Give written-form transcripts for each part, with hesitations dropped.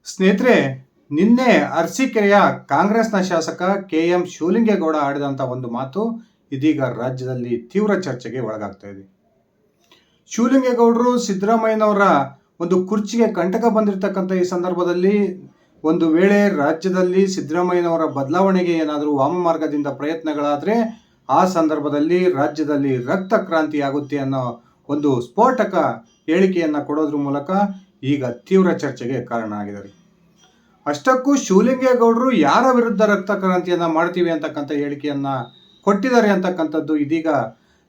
ಸ್ನೇಹಿತರೆ, ನಿನ್ನೆ ಅರಸೀಕೆರೆಯ ಕಾಂಗ್ರೆಸ್ನ ಶಾಸಕ KM ಶಿವಲಿಂಗೇಗೌಡ ಆಡಿದಂಥ ಒಂದು ಮಾತು ಇದೀಗ ರಾಜ್ಯದಲ್ಲಿ ತೀವ್ರ ಚರ್ಚೆಗೆ ಒಳಗಾಗ್ತಾ ಇದೆ. ಶಿವಲಿಂಗೇಗೌಡರು ಸಿದ್ದರಾಮಯ್ಯನವರ ಒಂದು ಕುರ್ಚಿಗೆ ಕಂಟಕ ಬಂದಿರತಕ್ಕಂಥ ಈ ಸಂದರ್ಭದಲ್ಲಿ ಒಂದು ವೇಳೆ ರಾಜ್ಯದಲ್ಲಿ ಸಿದ್ದರಾಮಯ್ಯನವರ ಬದಲಾವಣೆಗೆ ಏನಾದರೂ ವಾಮಮಾರ್ಗದಿಂದ ಪ್ರಯತ್ನಗಳಾದರೆ ಆ ಸಂದರ್ಭದಲ್ಲಿ ರಾಜ್ಯದಲ್ಲಿ ರಕ್ತ ಕ್ರಾಂತಿ ಆಗುತ್ತೆ ಅನ್ನೋ ಒಂದು ಸ್ಫೋಟಕ ಹೇಳಿಕೆಯನ್ನು ಕೊಡೋದ್ರ ಮೂಲಕ ಈಗ ತೀವ್ರ ಚರ್ಚೆಗೆ ಕಾರಣ ಆಗಿದ್ದಾರೆ. ಅಷ್ಟಕ್ಕೂ ಶಿವಲಿಂಗೇಗೌಡರು ಯಾರ ವಿರುದ್ಧ ರಕ್ತ ಕ್ರಾಂತಿಯನ್ನ ಮಾಡ್ತೀವಿ ಅಂತಕ್ಕಂಥ ಹೇಳಿಕೆಯನ್ನ ಕೊಟ್ಟಿದ್ದಾರೆ ಅಂತಕ್ಕಂಥದ್ದು ಇದೀಗ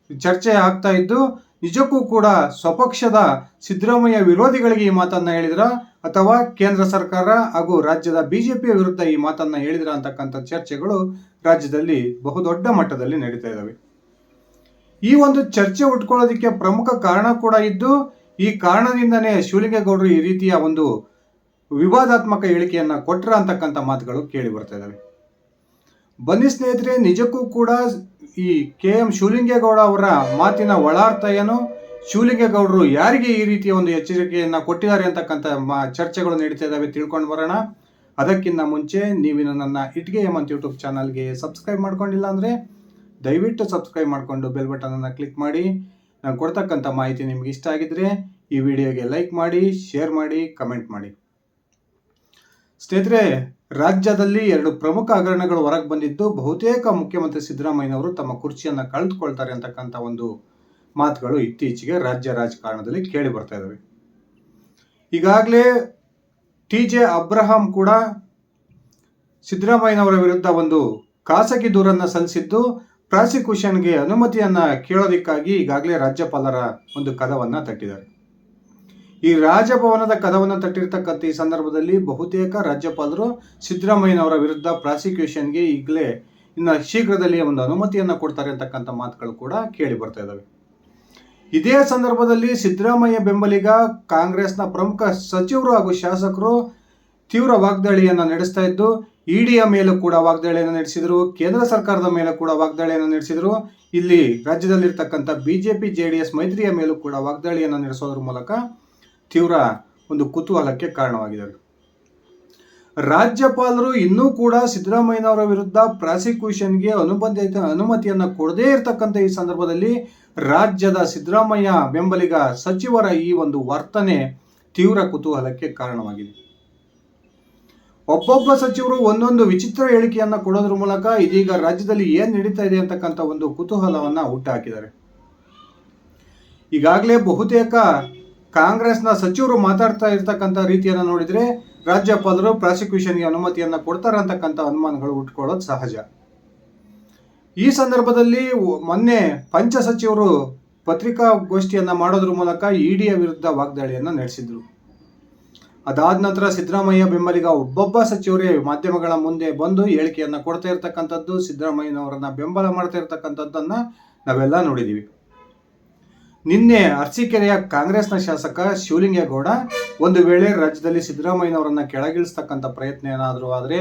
ಚರ್ಚೆ ಆಗ್ತಾ ಇದ್ದು, ನಿಜಕ್ಕೂ ಕೂಡ ಸ್ವಪಕ್ಷದ ಸಿದ್ದರಾಮಯ್ಯ ವಿರೋಧಿಗಳಿಗೆ ಈ ಮಾತನ್ನ ಹೇಳಿದ್ರ ಅಥವಾ ಕೇಂದ್ರ ಸರ್ಕಾರ ಹಾಗೂ ರಾಜ್ಯದ ಬಿಜೆಪಿಯ ವಿರುದ್ಧ ಈ ಮಾತನ್ನ ಹೇಳಿದ್ರ ಅಂತಕ್ಕಂಥ ಚರ್ಚೆಗಳು ರಾಜ್ಯದಲ್ಲಿ ಬಹುದೊಡ್ಡ ಮಟ್ಟದಲ್ಲಿ ನಡೀತಾ ಇದ್ದಾವೆ. ಈ ಒಂದು ಚರ್ಚೆ ಉಟ್ಕೊಳ್ಳೋದಕ್ಕೆ ಪ್ರಮುಖ ಕಾರಣ ಕೂಡ ಇದ್ದು, ಈ ಕಾರಣದಿಂದನೇ ಶಿವಲಿಂಗೇಗೌಡರು ಈ ರೀತಿಯ ಒಂದು ವಿವಾದಾತ್ಮಕ ಹೇಳಿಕೆಯನ್ನ ಕೊಟ್ರ ಅಂತಕ್ಕಂಥ ಮಾತುಗಳು ಕೇಳಿ ಬರ್ತಾ ಇದ್ದಾವೆ. ಬನ್ನಿ ಸ್ನೇಹಿತರೆ, ನಿಜಕ್ಕೂ ಕೂಡ ಈ KM ಶಿವಲಿಂಗೇಗೌಡ ಅವರ ಮಾತಿನ ಒಳಾರ್ಥ ಏನು, ಶಿವಲಿಂಗೇಗೌಡರು ಯಾರಿಗೆ ಈ ರೀತಿಯ ಒಂದು ಎಚ್ಚರಿಕೆಯನ್ನ ಕೊಟ್ಟಿದ್ದಾರೆ ಅಂತಕ್ಕಂಥ ಚರ್ಚೆಗಳು ನಡೀತಾ ಇದ್ದಾವೆ, ತಿಳ್ಕೊಂಡು ಬರೋಣ. ಅದಕ್ಕಿಂತ ಮುಂಚೆ ನೀವು ನನ್ನ ಇಟ್ಗೆ ಹೇಮಂತ್ ಯೂಟ್ಯೂಬ್ ಚಾನಲ್ಗೆ ಸಬ್ಸ್ಕ್ರೈಬ್ ಮಾಡ್ಕೊಂಡಿಲ್ಲ ಅಂದರೆ ದಯವಿಟ್ಟು ಸಬ್ಸ್ಕ್ರೈಬ್ ಮಾಡಿಕೊಂಡು ಬೆಲ್ ಬಟನನ್ನು ಕ್ಲಿಕ್ ಮಾಡಿ. ನಾನು ಕೊಡ್ತಕ್ಕಂಥ ಮಾಹಿತಿ ನಿಮ್ಗೆ ಇಷ್ಟ ಆಗಿದ್ರೆ ಈ ವಿಡಿಯೋಗೆ ಲೈಕ್ ಮಾಡಿ, ಶೇರ್ ಮಾಡಿ, ಕಮೆಂಟ್ ಮಾಡಿ. ಸ್ನೇಹಿತರೆ, ರಾಜ್ಯದಲ್ಲಿ ಎರಡು ಪ್ರಮುಖ ಹಗರಣಗಳು ಹೊರಗೆ ಬಂದಿದ್ದು, ಬಹುತೇಕ ಮುಖ್ಯಮಂತ್ರಿ ಸಿದ್ದರಾಮಯ್ಯನವರು ತಮ್ಮ ಕುರ್ಚಿಯನ್ನು ಕಳೆದುಕೊಳ್ತಾರೆ ಅಂತಕ್ಕಂಥ ಒಂದು ಮಾತುಗಳು ಇತ್ತೀಚೆಗೆ ರಾಜ್ಯ ರಾಜಕಾರಣದಲ್ಲಿ ಕೇಳಿ ಬರ್ತಾ ಇದ್ದಾವೆ. ಈಗಾಗಲೇ TJ ಅಬ್ರಹಾಂ ಕೂಡ ಸಿದ್ದರಾಮಯ್ಯನವರ ವಿರುದ್ಧ ಒಂದು ಖಾಸಗಿ ದೂರನ್ನು ಸಲ್ಲಿಸಿದ್ದು, ಪ್ರಾಸಿಕ್ಯೂಷನ್ಗೆ ಅನುಮತಿಯನ್ನ ಕೇಳೋದಕ್ಕಾಗಿ ಈಗಾಗಲೇ ರಾಜ್ಯಪಾಲರ ಒಂದು ಕದವನ್ನ ತಟ್ಟಿದ್ದಾರೆ. ಈ ರಾಜಭವನದ ಕದವನ್ನು ತಟ್ಟಿರ್ತಕ್ಕಂಥ ಈ ಸಂದರ್ಭದಲ್ಲಿ ಬಹುತೇಕ ರಾಜ್ಯಪಾಲರು ಸಿದ್ದರಾಮಯ್ಯನವರ ವಿರುದ್ಧ ಪ್ರಾಸಿಕ್ಯೂಷನ್ಗೆ ಈಗಲೇ ಇನ್ನು ಶೀಘ್ರದಲ್ಲಿ ಒಂದು ಅನುಮತಿಯನ್ನು ಕೊಡ್ತಾರೆ ಅಂತಕ್ಕಂಥ ಮಾತುಗಳು ಕೂಡ ಕೇಳಿ ಬರ್ತಾ ಇದ್ದಾವೆ. ಇದೇ ಸಂದರ್ಭದಲ್ಲಿ ಸಿದ್ದರಾಮಯ್ಯ ಬೆಂಬಲಿಗ ಕಾಂಗ್ರೆಸ್ನ ಪ್ರಮುಖ ಸಚಿವರು ಹಾಗೂ ಶಾಸಕರು ತೀವ್ರ ವಾಗ್ದಾಳಿಯನ್ನು ನಡೆಸ್ತಾ ಇದ್ದು, ಇಡಿಯ ಮೇಲೂ ಕೂಡ ವಾಗ್ದಾಳಿಯನ್ನು ನಡೆಸಿದರು, ಕೇಂದ್ರ ಸರ್ಕಾರದ ಮೇಲೆ ಕೂಡ ವಾಗ್ದಾಳಿಯನ್ನು ನಡೆಸಿದರು. ಇಲ್ಲಿ ರಾಜ್ಯದಲ್ಲಿರ್ತಕ್ಕಂಥ ಬಿಜೆಪಿ JDS ಮೈತ್ರಿಯ ಮೇಲೂ ಕೂಡ ವಾಗ್ದಾಳಿಯನ್ನು ನಡೆಸೋದ್ರ ಮೂಲಕ ತೀವ್ರ ಒಂದು ಕುತೂಹಲಕ್ಕೆ ಕಾರಣವಾಗಿದ್ದಾರೆ. ರಾಜ್ಯಪಾಲರು ಇನ್ನೂ ಕೂಡ ಸಿದ್ದರಾಮಯ್ಯನವರ ವಿರುದ್ಧ ಪ್ರಾಸಿಕ್ಯೂಷನ್ಗೆ ಅನುಮತಿಯನ್ನು ಕೊಡದೇ ಇರತಕ್ಕಂಥ ಈ ಸಂದರ್ಭದಲ್ಲಿ ರಾಜ್ಯದ ಸಿದ್ದರಾಮಯ್ಯ ಬೆಂಬಲಿಗ ಸಚಿವರ ಈ ಒಂದು ವರ್ತನೆ ತೀವ್ರ ಕುತೂಹಲಕ್ಕೆ ಕಾರಣವಾಗಿದೆ. ಒಬ್ಬೊಬ್ಬ ಸಚಿವರು ಒಂದೊಂದು ವಿಚಿತ್ರ ಹೇಳಿಕೆಯನ್ನ ಕೊಡೋದ್ರ ಮೂಲಕ ಇದೀಗ ರಾಜ್ಯದಲ್ಲಿ ಏನ್ ನಡೀತಾ ಇದೆ ಅಂತಕ್ಕಂಥ ಒಂದು ಕುತೂಹಲವನ್ನ ಹುಟ್ಟುಹಾಕಿದ್ದಾರೆ. ಈಗಾಗಲೇ ಬಹುತೇಕ ಕಾಂಗ್ರೆಸ್ನ ಸಚಿವರು ಮಾತಾಡ್ತಾ ಇರ್ತಕ್ಕಂಥ ರೀತಿಯನ್ನು ನೋಡಿದ್ರೆ ರಾಜ್ಯಪಾಲರು ಪ್ರಾಸಿಕ್ಯೂಷನ್ಗೆ ಅನುಮತಿಯನ್ನ ಕೊಡ್ತಾರೆ ಅಂತಕ್ಕಂಥ ಅನುಮಾನಗಳು ಹುಟ್ಕೊಳ್ಳೋದು ಸಹಜ. ಈ ಸಂದರ್ಭದಲ್ಲಿ ಮೊನ್ನೆ ಪಂಚ ಸಚಿವರು ಪತ್ರಿಕಾಗೋಷ್ಠಿಯನ್ನ ಮಾಡೋದ್ರ ಮೂಲಕ ಇಡಿಯ ವಿರುದ್ಧ ವಾಗ್ದಾಳಿಯನ್ನ ನಡೆಸಿದ್ರು. ಅದಾದ ನಂತರ ಸಿದ್ದರಾಮಯ್ಯ ಬೆಂಬಲಿಗ ಒಬ್ಬೊಬ್ಬ ಸಚಿವರೇ ಮಾಧ್ಯಮಗಳ ಮುಂದೆ ಬಂದು ಹೇಳಿಕೆಯನ್ನ ಕೊಡ್ತಾ ಇರ್ತಕ್ಕಂಥದ್ದು, ಸಿದ್ದರಾಮಯ್ಯನವರನ್ನ ಬೆಂಬಲ ಮಾಡ್ತಾ ಇರ್ತಕ್ಕಂಥದ್ದನ್ನ ನಾವೆಲ್ಲ ನೋಡಿದೀವಿ. ನಿನ್ನೆ ಅರಸೀಕೆರೆಯ ಕಾಂಗ್ರೆಸ್ನ ಶಾಸಕ ಶಿವಲಿಂಗೇಗೌಡ ಒಂದು ವೇಳೆ ರಾಜ್ಯದಲ್ಲಿ ಸಿದ್ದರಾಮಯ್ಯನವರನ್ನ ಕೆಳಗಿಳಿಸ್ತಕ್ಕಂಥ ಪ್ರಯತ್ನ ಏನಾದರೂ ಆದರೆ,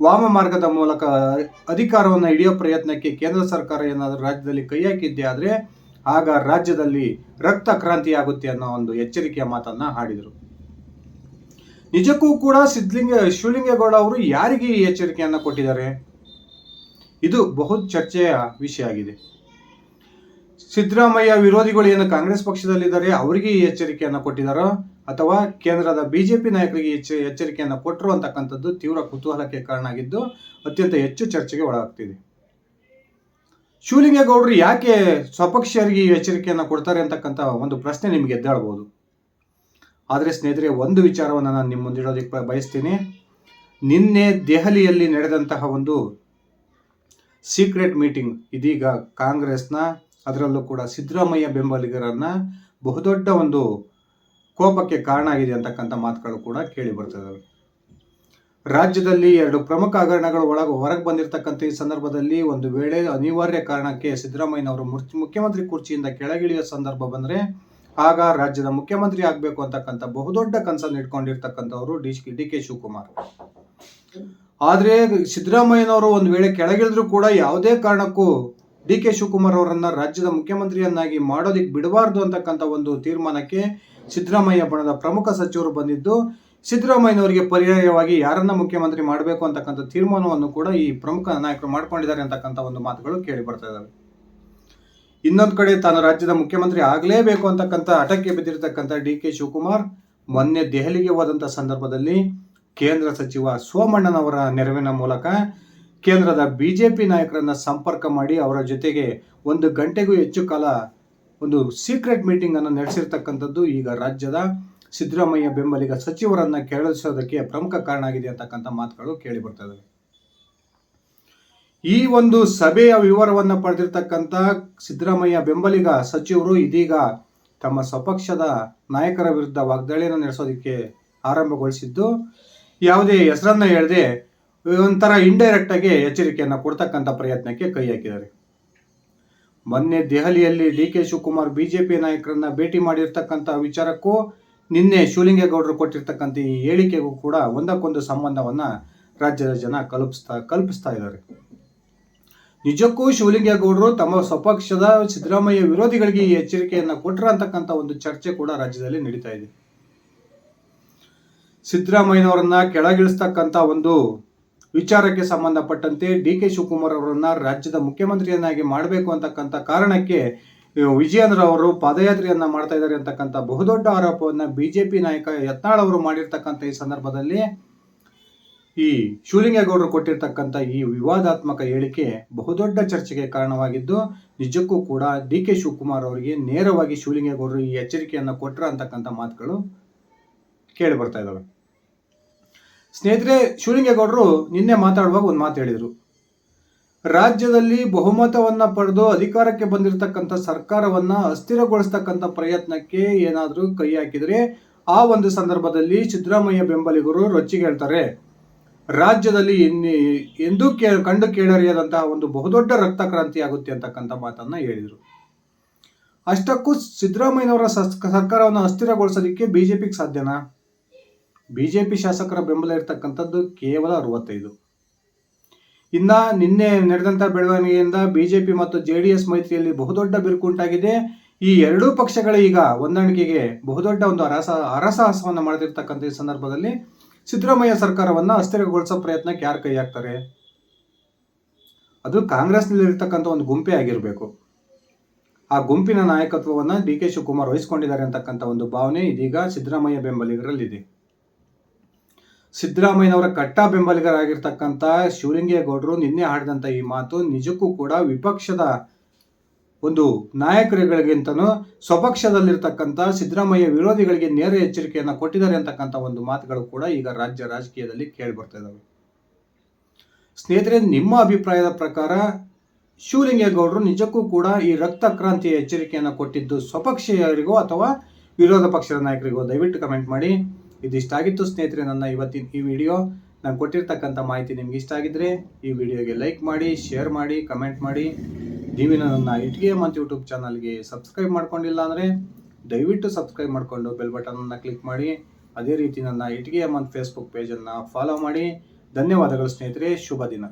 ವಾಮ ಮಾರ್ಗದ ಮೂಲಕ ಅಧಿಕಾರವನ್ನು ಹಿಡಿಯೋ ಪ್ರಯತ್ನಕ್ಕೆ ಕೇಂದ್ರ ಸರ್ಕಾರ ಏನಾದರೂ ರಾಜ್ಯದಲ್ಲಿ ಕೈ ಹಾಕಿದ್ದೆ ಆದರೆ ಆಗ ರಾಜ್ಯದಲ್ಲಿ ರಕ್ತ ಕ್ರಾಂತಿ ಆಗುತ್ತೆ ಅನ್ನೋ ಒಂದು ಎಚ್ಚರಿಕೆಯ ಮಾತನ್ನ ಆಡಿದರು. ನಿಜಕ್ಕೂ ಕೂಡ ಶಿವಲಿಂಗೇಗೌಡ ಅವರು ಯಾರಿಗೆ ಈ ಎಚ್ಚರಿಕೆಯನ್ನು ಕೊಟ್ಟಿದ್ದಾರೆ? ಇದು ಬಹು ಚರ್ಚೆಯ ವಿಷಯ ಆಗಿದೆ. ಸಿದ್ದರಾಮಯ್ಯ ವಿರೋಧಿಗಳು ಏನು ಕಾಂಗ್ರೆಸ್ ಪಕ್ಷದಲ್ಲಿದ್ದಾರೆ ಅವರಿಗೆ ಈ ಎಚ್ಚರಿಕೆಯನ್ನು ಕೊಟ್ಟಿದ್ದಾರೋ ಅಥವಾ ಕೇಂದ್ರದ ಬಿಜೆಪಿ ನಾಯಕರಿಗೆ ಎಚ್ಚರಿಕೆಯನ್ನು ಕೊಟ್ಟರು ಅಂತಕ್ಕಂಥದ್ದು ತೀವ್ರ ಕುತೂಹಲಕ್ಕೆ ಕಾರಣ ಆಗಿದ್ದು ಅತ್ಯಂತ ಹೆಚ್ಚು ಚರ್ಚೆಗೆ ಒಳಗಾಗ್ತಿದೆ. ಶಿವಲಿಂಗೇಗೌಡರು ಯಾಕೆ ಸ್ವಪಕ್ಷೀಯರಿಗೆ ಈ ಎಚ್ಚರಿಕೆಯನ್ನು ಕೊಡ್ತಾರೆ ಅಂತಕ್ಕಂಥ ಒಂದು ಪ್ರಶ್ನೆ ನಿಮಗೆ ಎದ್ದೇಳಬಹುದು. ಆದರೆ ಸ್ನೇಹಿತರೆ, ಒಂದು ವಿಚಾರವನ್ನು ನಾನು ನಿಮ್ಮ ಮುಂದಿಡೋದಕ್ಕೆ ಬಯಸ್ತೀನಿ. ನಿನ್ನೆ ದೆಹಲಿಯಲ್ಲಿ ನಡೆದಂತಹ ಒಂದು ಸೀಕ್ರೆಟ್ ಮೀಟಿಂಗ್ ಇದೀಗ ಕಾಂಗ್ರೆಸ್ನ, ಅದರಲ್ಲೂ ಕೂಡ ಸಿದ್ದರಾಮಯ್ಯ ಬೆಂಬಲಿಗರನ್ನ ಬಹುದೊಡ್ಡ ಒಂದು ಕೋಪಕ್ಕೆ ಕಾರಣ ಆಗಿದೆ ಅಂತಕ್ಕಂಥ ಮಾತುಗಳು ಕೂಡ ಕೇಳಿ ಬರ್ತದವೆ. ರಾಜ್ಯದಲ್ಲಿ ಎರಡು ಪ್ರಮುಖ ಹಗರಣಗಳು ಹೊರಗೆ ಬಂದಿರತಕ್ಕಂಥ ಈ ಸಂದರ್ಭದಲ್ಲಿ ಒಂದು ವೇಳೆ ಅನಿವಾರ್ಯ ಕಾರಣಕ್ಕೆ ಸಿದ್ದರಾಮಯ್ಯನವರು ಮುಖ್ಯಮಂತ್ರಿ ಕುರ್ಚಿಯಿಂದ ಕೆಳಗಿಳಿಯೋ ಸಂದರ್ಭ ಬಂದರೆ ಆಗ ರಾಜ್ಯದ ಮುಖ್ಯಮಂತ್ರಿ ಆಗಬೇಕು ಅಂತಕ್ಕಂಥ ಬಹುದೊಡ್ಡ ಕನಸನ್ನು ಇಟ್ಕೊಂಡಿರ್ತಕ್ಕಂಥವರು DK ಶಿವಕುಮಾರ್. ಆದರೆ ಸಿದ್ದರಾಮಯ್ಯನವರು ಒಂದು ವೇಳೆ ಕೆಳಗಿಳಿದ್ರು ಕೂಡ ಯಾವುದೇ ಕಾರಣಕ್ಕೂ DK ಶಿವಕುಮಾರ್ ಅವರನ್ನ ರಾಜ್ಯದ ಮುಖ್ಯಮಂತ್ರಿಯನ್ನಾಗಿ ಮಾಡೋದಿಕ್ಕೆ ಬಿಡಬಾರ್ದು ಅಂತಕ್ಕಂಥ ಒಂದು ತೀರ್ಮಾನಕ್ಕೆ ಸಿದ್ದರಾಮಯ್ಯ ಬಣದ ಪ್ರಮುಖ ಸಚಿವರು ಬಂದಿದ್ದು, ಸಿದ್ದರಾಮಯ್ಯನವರಿಗೆ ಪರ್ಯಾಯವಾಗಿ ಯಾರನ್ನ ಮುಖ್ಯಮಂತ್ರಿ ಮಾಡಬೇಕು ಅಂತಕ್ಕಂಥ ತೀರ್ಮಾನವನ್ನು ಕೂಡ ಈ ಪ್ರಮುಖ ನಾಯಕರು ಮಾಡ್ಕೊಂಡಿದ್ದಾರೆ ಅಂತಕ್ಕಂಥ ಒಂದು ಮಾತುಗಳು ಕೇಳಿ ಬರ್ತಾ ಇದ್ದಾವೆ. ಇನ್ನೊಂದು ಕಡೆ ತಾನು ರಾಜ್ಯದ ಮುಖ್ಯಮಂತ್ರಿ ಆಗಲೇಬೇಕು ಅಂತಕ್ಕಂಥ ಹಠಕ್ಕೆ ಬಿದ್ದಿರತಕ್ಕಂಥ DK ಶಿವಕುಮಾರ್ ಮೊನ್ನೆ ದೆಹಲಿಗೆ ಹೋದಂಥ ಸಂದರ್ಭದಲ್ಲಿ ಕೇಂದ್ರ ಸಚಿವ ಸೋಮಣ್ಣನವರ ನೆರವಿನ ಮೂಲಕ ಕೇಂದ್ರದ BJP ನಾಯಕರನ್ನ ಸಂಪರ್ಕ ಮಾಡಿ ಅವರ ಜೊತೆಗೆ 1 ಗಂಟೆಗೂ ಹೆಚ್ಚು ಕಾಲ ಒಂದು ಸೀಕ್ರೆಟ್ ಮೀಟಿಂಗ್ ಅನ್ನು ನಡೆಸಿರ್ತಕ್ಕಂಥದ್ದು ಈಗ ರಾಜ್ಯದ ಸಿದ್ದರಾಮಯ್ಯ ಬೆಂಬಲಿಗ ಸಚಿವರನ್ನ ಕೆರಳಿಸೋದಕ್ಕೆ ಪ್ರಮುಖ ಕಾರಣ ಆಗಿದೆ ಅಂತಕ್ಕಂಥ ಮಾತುಗಳು ಕೇಳಿ ಬರ್ತಾ ಇದ್ದಾವೆ. ಈ ಒಂದು ಸಭೆಯ ವಿವರವನ್ನು ಪಡೆದಿರ್ತಕ್ಕಂಥ ಸಿದ್ದರಾಮಯ್ಯ ಬೆಂಬಲಿಗ ಸಚಿವರು ಇದೀಗ ತಮ್ಮ ಸ್ವಪಕ್ಷದ ನಾಯಕರ ವಿರುದ್ಧ ವಾಗ್ದಾಳಿಯನ್ನು ನಡೆಸೋದಕ್ಕೆ ಆರಂಭಗೊಳಿಸಿದ್ದು, ಯಾವುದೇ ಹೆಸರನ್ನ ಹೇಳದೆ ಒಂಥರ ಇಂಡೈರೆಕ್ಟ್ ಆಗಿ ಎಚ್ಚರಿಕೆಯನ್ನು ಕೊಡ್ತಕ್ಕಂಥ ಪ್ರಯತ್ನಕ್ಕೆ ಕೈ ಹಾಕಿದ್ದಾರೆ. ಮೊನ್ನೆ ದೆಹಲಿಯಲ್ಲಿ DK ಶಿವಕುಮಾರ್ BJP ನಾಯಕರನ್ನ ಭೇಟಿ ಮಾಡಿರ್ತಕ್ಕಂಥ ವಿಚಾರಕ್ಕೂ ನಿನ್ನೆ ಶಿವಲಿಂಗೇಗೌಡರು ಕೊಟ್ಟಿರ್ತಕ್ಕಂಥ ಈ ಹೇಳಿಕೆಗೂ ಕೂಡ ಒಂದಕ್ಕೊಂದು ಸಂಬಂಧವನ್ನ ರಾಜ್ಯದ ಜನ ಕಲ್ಪಿಸ್ತಾ ಇದ್ದಾರೆ. ನಿಜಕ್ಕೂ ಶಿವಲಿಂಗೇಗೌಡರು ತಮ್ಮ ಸ್ವಪಕ್ಷದ ಸಿದ್ದರಾಮಯ್ಯ ವಿರೋಧಿಗಳಿಗೆ ಈ ಎಚ್ಚರಿಕೆಯನ್ನ ಕೊಟ್ಟರ ಅಂತಕ್ಕಂಥ ಒಂದು ಚರ್ಚೆ ಕೂಡ ರಾಜ್ಯದಲ್ಲಿ ನಡೀತಾ ಇದೆ. ಸಿದ್ದರಾಮಯ್ಯನವರನ್ನ ಕೆಳಗಿಳಿಸ್ತಕ್ಕಂಥ ಒಂದು ವಿಚಾರಕ್ಕೆ ಸಂಬಂಧಪಟ್ಟಂತೆ DK ಶಿವಕುಮಾರ್ ಅವರನ್ನ ರಾಜ್ಯದ ಮುಖ್ಯಮಂತ್ರಿಯನ್ನಾಗಿ ಮಾಡಬೇಕು ಅಂತಕ್ಕಂಥ ಕಾರಣಕ್ಕೆ ವಿಜಯೇಂದ್ರ ಅವರು ಪಾದಯಾತ್ರೆಯನ್ನ ಮಾಡ್ತಾ ಇದ್ದಾರೆ ಅಂತಕ್ಕಂಥ ಬಹುದೊಡ್ಡ ಆರೋಪವನ್ನ BJP ನಾಯಕ ಯತ್ನಾಳ್ ಅವರು ಮಾಡಿರ್ತಕ್ಕಂಥ ಈ ಸಂದರ್ಭದಲ್ಲಿ ಈ ಶಿವಲಿಂಗೇಗೌಡರು ಕೊಟ್ಟಿರ್ತಕ್ಕಂಥ ಈ ವಿವಾದಾತ್ಮಕ ಹೇಳಿಕೆ ಬಹುದೊಡ್ಡ ಚರ್ಚೆಗೆ ಕಾರಣವಾಗಿದ್ದು, ನಿಜಕ್ಕೂ ಕೂಡ DK ಶಿವಕುಮಾರ್ ಅವರಿಗೆ ನೇರವಾಗಿ ಶಿವಲಿಂಗೇಗೌಡರು ಈ ಎಚ್ಚರಿಕೆಯನ್ನು ಕೊಟ್ಟರ ಅಂತಕ್ಕಂಥ ಮಾತುಗಳು ಕೇಳಿ ಬರ್ತಾ ಇದ್ದಾವೆ. ಸ್ನೇಹಿತರೆ, ಶಿವಲಿಂಗೇಗೌಡರು ನಿನ್ನೆ ಮಾತಾಡುವಾಗ ಒಂದು ಮಾತು ಹೇಳಿದರು. ರಾಜ್ಯದಲ್ಲಿ ಬಹುಮತವನ್ನ ಪಡೆದು ಅಧಿಕಾರಕ್ಕೆ ಬಂದಿರತಕ್ಕಂಥ ಸರ್ಕಾರವನ್ನ ಅಸ್ಥಿರಗೊಳಿಸ್ತಕ್ಕಂಥ ಪ್ರಯತ್ನಕ್ಕೆ ಏನಾದರೂ ಕೈ ಹಾಕಿದರೆ ಆ ಒಂದು ಸಂದರ್ಭದಲ್ಲಿ ಸಿದ್ದರಾಮಯ್ಯ ಬೆಂಬಲಿಗರು ರೊಚ್ಚಿಗೆ ಹೇಳ್ತಾರೆ. ರಾಜ್ಯದಲ್ಲಿ ಎಂದೂ ಕಂಡು ಕೇಳರಿಯದಂತಹ ಒಂದು ಬಹುದೊಡ್ಡ ರಕ್ತ ಕ್ರಾಂತಿ ಆಗುತ್ತೆ ಅಂತಕ್ಕಂಥ ಮಾತನ್ನ ಹೇಳಿದರು. ಅಷ್ಟಕ್ಕೂ ಸಿದ್ದರಾಮಯ್ಯನವರ ಸರ್ಕಾರವನ್ನು ಅಸ್ಥಿರಗೊಳಿಸೋದಕ್ಕೆ BJPಗೆ ಸಾಧ್ಯನಾ? BJP ಶಾಸಕರ ಬೆಂಬಲ ಇರತಕ್ಕಂಥದ್ದು ಕೇವಲ 65. ಇನ್ನ ನಿನ್ನೆ ನಡೆದಂಥ ಬೆಳವಣಿಗೆಯಿಂದ BJP ಮತ್ತು JDS ಮೈತ್ರಿಯಲ್ಲಿ ಬಹುದೊಡ್ಡ ಬಿರುಕುಂಟಾಗಿದೆ. ಈ ಎರಡೂ ಪಕ್ಷಗಳ ಈಗ ಹೊಂದಾಣಿಕೆಗೆ ಬಹುದೊಡ್ಡ ಒಂದು ಹರಸಾಹಸವನ್ನು ಮಾಡದಿರ್ತಕ್ಕಂಥ ಈ ಸಂದರ್ಭದಲ್ಲಿ ಸಿದ್ದರಾಮಯ್ಯ ಸರ್ಕಾರವನ್ನ ಅಸ್ಥಿರಗೊಳಿಸೋ ಪ್ರಯತ್ನಕ್ಕೆ ಯಾರು ಕೈ ಹಾಕ್ತಾರೆ? ಅದು ಕಾಂಗ್ರೆಸ್ನಲ್ಲಿ ಇರ್ತಕ್ಕಂಥ ಒಂದು ಗುಂಪೇ ಆಗಿರಬೇಕು. ಆ ಗುಂಪಿನ ನಾಯಕತ್ವವನ್ನ DK ಶಿವಕುಮಾರ್ ವಹಿಸಿಕೊಂಡಿದ್ದಾರೆ ಅಂತಕ್ಕಂಥ ಒಂದು ಭಾವನೆ ಇದೀಗ ಸಿದ್ದರಾಮಯ್ಯ ಬೆಂಬಲಿಗರಲ್ಲಿದೆ. ಸಿದ್ದರಾಮಯ್ಯನವರ ಕಟ್ಟ ಬೆಂಬಲಿಗರಾಗಿರ್ತಕ್ಕಂಥ ಶಿವಲಿಂಗೇಗೌಡರು ನಿನ್ನೆ ಆಡಿದಂಥ ಈ ಮಾತು ನಿಜಕ್ಕೂ ಕೂಡ ವಿಪಕ್ಷದ ಒಂದು ನಾಯಕರುಗಳಿಗಿಂತನೂ ಸ್ವಪಕ್ಷದಲ್ಲಿರ್ತಕ್ಕಂಥ ಸಿದ್ದರಾಮಯ್ಯ ವಿರೋಧಿಗಳಿಗೆ ನೇರ ಎಚ್ಚರಿಕೆಯನ್ನು ಕೊಟ್ಟಿದ್ದಾರೆ ಅಂತಕ್ಕಂಥ ಒಂದು ಮಾತುಗಳು ಕೂಡ ಈಗ ರಾಜ್ಯ ರಾಜಕೀಯದಲ್ಲಿ ಕೇಳಿ ಬರ್ತಾ ಇದ್ದಾವೆ. ಸ್ನೇಹಿತರೆ, ನಿಮ್ಮ ಅಭಿಪ್ರಾಯದ ಪ್ರಕಾರ ಶಿವಲಿಂಗೇಗೌಡರು ನಿಜಕ್ಕೂ ಕೂಡ ಈ ರಕ್ತ ಕ್ರಾಂತಿಯ ಎಚ್ಚರಿಕೆಯನ್ನು ಕೊಟ್ಟಿದ್ದು ಸ್ವಪಕ್ಷೀಯರಿಗೋ ಅಥವಾ ವಿರೋಧ ಪಕ್ಷದ ನಾಯಕರಿಗೋ? ದಯವಿಟ್ಟು ಕಮೆಂಟ್ ಮಾಡಿ. ಇದಿಷ್ಟ ಆಗಿತ್ತು ಸ್ನೇಹಿತರೆ ನನ್ನ ಇವತ್ತಿನ ಈ ವಿಡಿಯೋ. ನಾನು ಕೊಟ್ಟಿರ್ತಕ್ಕಂಥ ಮಾಹಿತಿ ನಿಮ್ಗೆ ಇಷ್ಟ ಆಗಿದ್ರೆ ಈ ವಿಡಿಯೋಗೆ ಲೈಕ್ ಮಾಡಿ, ಶೇರ್ ಮಾಡಿ, ಕಮೆಂಟ್ ಮಾಡಿ. ನೀವಿನ ನನ್ನ ಇಟ್ಗೆ ಮಂತ್ ಯೂಟ್ಯೂಬ್ ಚಾನಲ್ಗೆ ಸಬ್ಸ್ಕ್ರೈಬ್ ಮಾಡ್ಕೊಂಡಿಲ್ಲ ಅಂದರೆ ದಯವಿಟ್ಟು ಸಬ್ಸ್ಕ್ರೈಬ್ ಮಾಡಿಕೊಂಡು ಬೆಲ್ ಬಟನನ್ನು ಕ್ಲಿಕ್ ಮಾಡಿ. ಅದೇ ರೀತಿ ನನ್ನ ಇಟ್ಗೆ ಮಂತ್ ಫೇಸ್ಬುಕ್ ಪೇಜನ್ನು ಫಾಲೋ ಮಾಡಿ. ಧನ್ಯವಾದಗಳು ಸ್ನೇಹಿತರೆ, ಶುಭ ದಿನ.